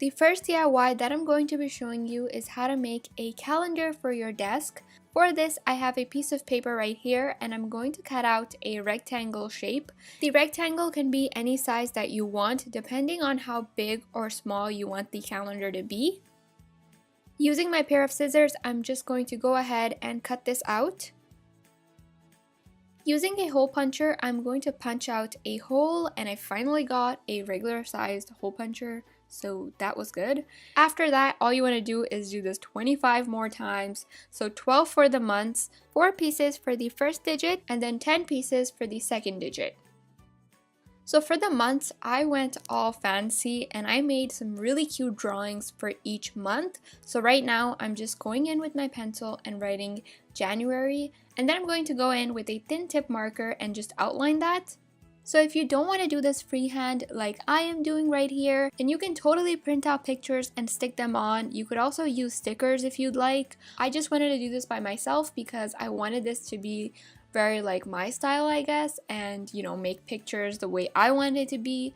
The first DIY that I'm going to be showing you is how to make a calendar for your desk. For this, I have a piece of paper right here and I'm going to cut out a rectangle shape. The rectangle can be any size that you want depending on how big or small you want the calendar to be. Using my pair of scissors, I'm just going to go ahead and cut this out. Using a hole puncher, I'm going to punch out a hole, and I finally got a regular sized hole puncher, so that was good. After that, all you want to do is do this 25 more times, so 12 for the months, 4 pieces for the first digit, and then 10 pieces for the second digit. So for the months, I went all fancy and I made some really cute drawings for each month. So right now, I'm just going in with my pencil and writing January, and then I'm going to go in with a thin tip marker and just outline that. So if you don't want to do this freehand like I am doing right here, then you can totally print out pictures and stick them on. You could also use stickers if you'd like. I just wanted to do this by myself because I wanted this to be very like my style, I guess, and make pictures the way I want it to be.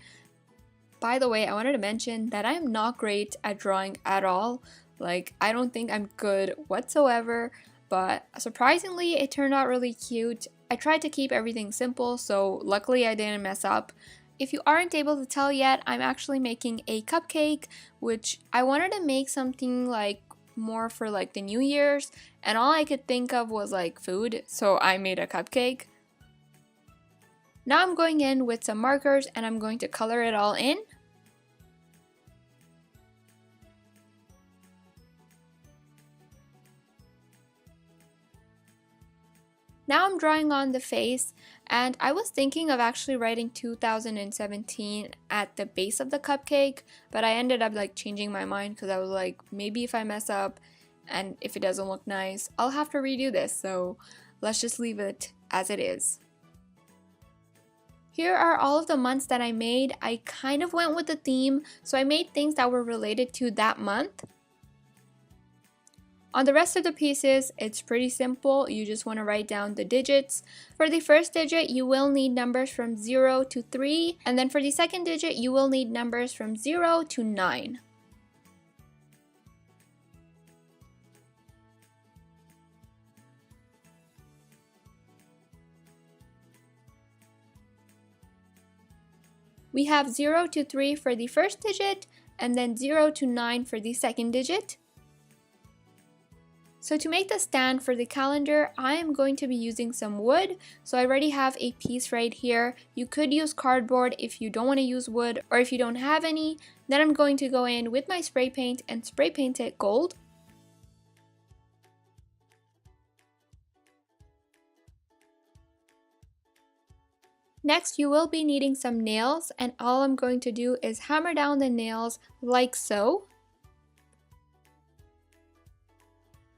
By the way, I wanted to mention that I am not great at drawing at all. Like, I don't think I'm good whatsoever, but surprisingly it turned out really cute. I tried to keep everything simple, so luckily I didn't mess up. If you aren't able to tell yet, I'm actually making a cupcake, which I wanted to make something like more for like the New Year's, and all I could think of was like food, so I made a cupcake. Now I'm going in with some markers and I'm going to color it all in. Now I'm drawing on the face, and I was thinking of actually writing 2017 at the base of the cupcake, but I ended up like changing my mind because I was like, maybe if I mess up and if it doesn't look nice, I'll have to redo this, so let's just leave it as it is. Here are all of the months that I made. I kind of went with the theme, so I made things that were related to that month. On the rest of the pieces, it's pretty simple. You just want to write down the digits. For the first digit, you will need numbers from 0 to 3, and then for the second digit, you will need numbers from 0 to 9. We have 0 to 3 for the first digit, and then 0 to 9 for the second digit. So to make the stand for the calendar, I am going to be using some wood. So I already have a piece right here. You could use cardboard if you don't want to use wood, or if you don't have any. Then I'm going to go in with my spray paint and spray paint it gold. Next, you will be needing some nails, and all I'm going to do is hammer down the nails like so.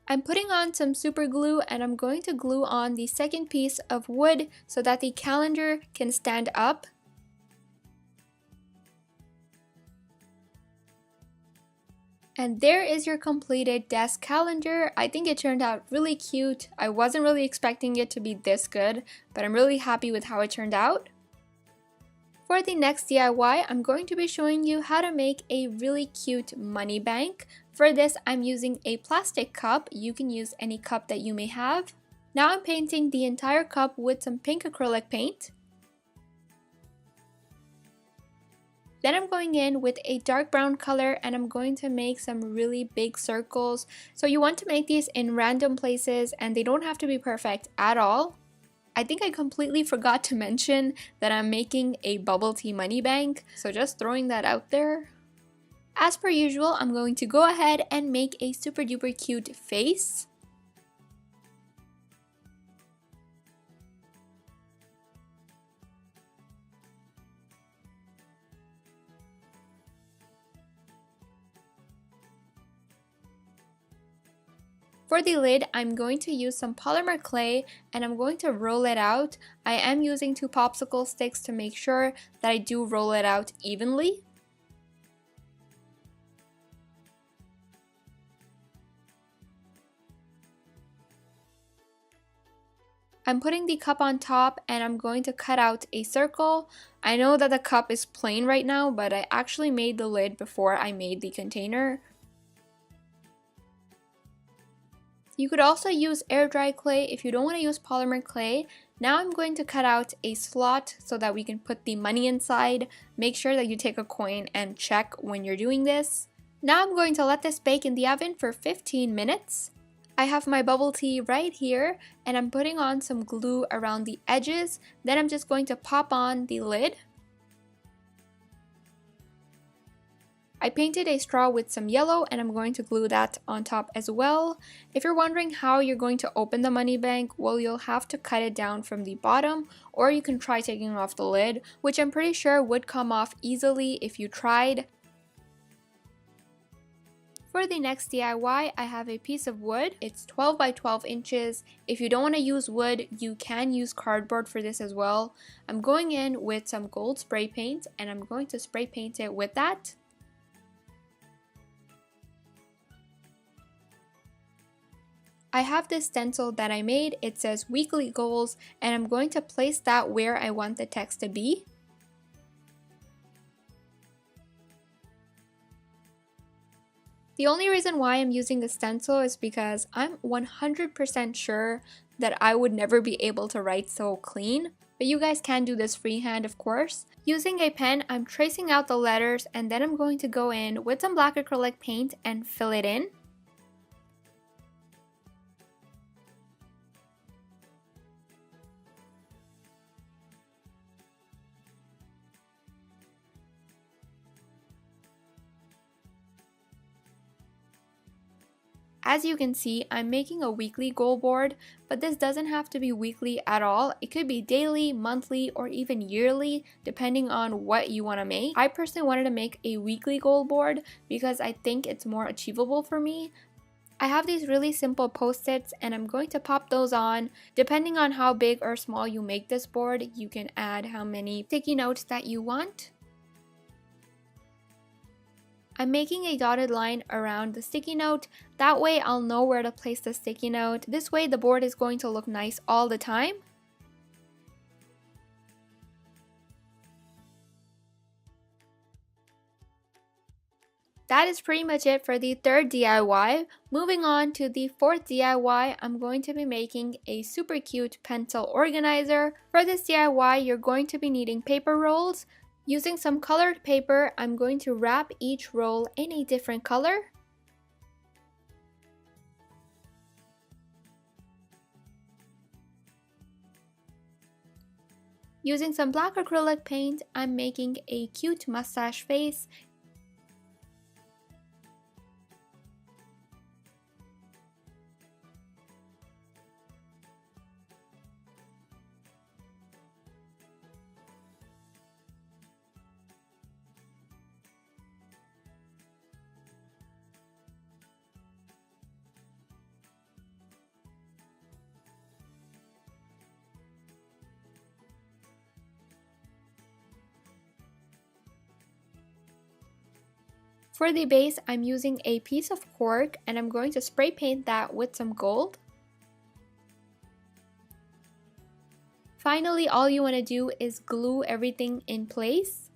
I'm putting on some super glue and I'm going to glue on the second piece of wood so that the calendar can stand up. And there is your completed desk calendar. I think it turned out really cute. I wasn't really expecting it to be this good, but I'm really happy with how it turned out. For the next DIY, I'm going to be showing you how to make a really cute money bank. For this, I'm using a plastic cup. You can use any cup that you may have. Now I'm painting the entire cup with some pink acrylic paint. Then I'm going in with a dark brown color and I'm going to make some really big circles. So you want to make these in random places and they don't have to be perfect at all. I think I completely forgot to mention that I'm making a bubble tea money bank, so just throwing that out there. As per usual, I'm going to go ahead and make a super duper cute face. For the lid, I'm going to use some polymer clay and I'm going to roll it out. I am using 2 popsicle sticks to make sure that I do roll it out evenly. I'm putting the cup on top and I'm going to cut out a circle. I know that the cup is plain right now, but I actually made the lid before I made the container. You could also use air dry clay if you don't want to use polymer clay. Now I'm going to cut out a slot so that we can put the money inside. Make sure that you take a coin and check when you're doing this. Now I'm going to let this bake in the oven for 15 minutes. I have my bubble tea right here and I'm putting on some glue around the edges. Then I'm just going to pop on the lid. I painted a straw with some yellow and I'm going to glue that on top as well. If you're wondering how you're going to open the money bank, well, you'll have to cut it down from the bottom, or you can try taking off the lid, which I'm pretty sure would come off easily if you tried. For the next DIY, I have a piece of wood. It's 12 by 12 inches. If you don't want to use wood, you can use cardboard for this as well. I'm going in with some gold spray paint and I'm going to spray paint it with that. I have this stencil that I made. It says weekly goals and I'm going to place that where I want the text to be. The only reason why I'm using a stencil is because I'm 100% sure that I would never be able to write so clean. But you guys can do this freehand, of course. Using a pen, I'm tracing out the letters and then I'm going to go in with some black acrylic paint and fill it in. As you can see, I'm making a weekly goal board, but this doesn't have to be weekly at all. It could be daily, monthly, or even yearly, depending on what you want to make. I personally wanted to make a weekly goal board because I think it's more achievable for me. I have these really simple post-its and I'm going to pop those on. Depending on how big or small you make this board, you can add how many sticky notes that you want. I'm making a dotted line around the sticky note. That way I'll know where to place the sticky note. This way the board is going to look nice all the time. That is pretty much it for the third DIY. Moving on to the fourth DIY, I'm going to be making a super cute pencil organizer. For this DIY, you're going to be needing paper rolls. Using some colored paper, I'm going to wrap each roll in a different color. Using some black acrylic paint, I'm making a cute mustache face. For the base, I'm using a piece of cork and I'm going to spray paint that with some gold. Finally, all you want to do is glue everything in place.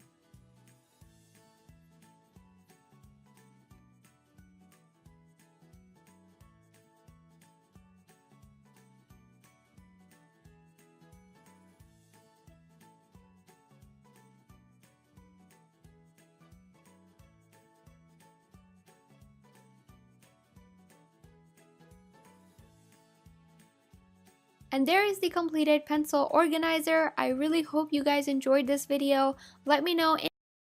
And there is the completed pencil organizer. I really hope you guys enjoyed this video. Let me know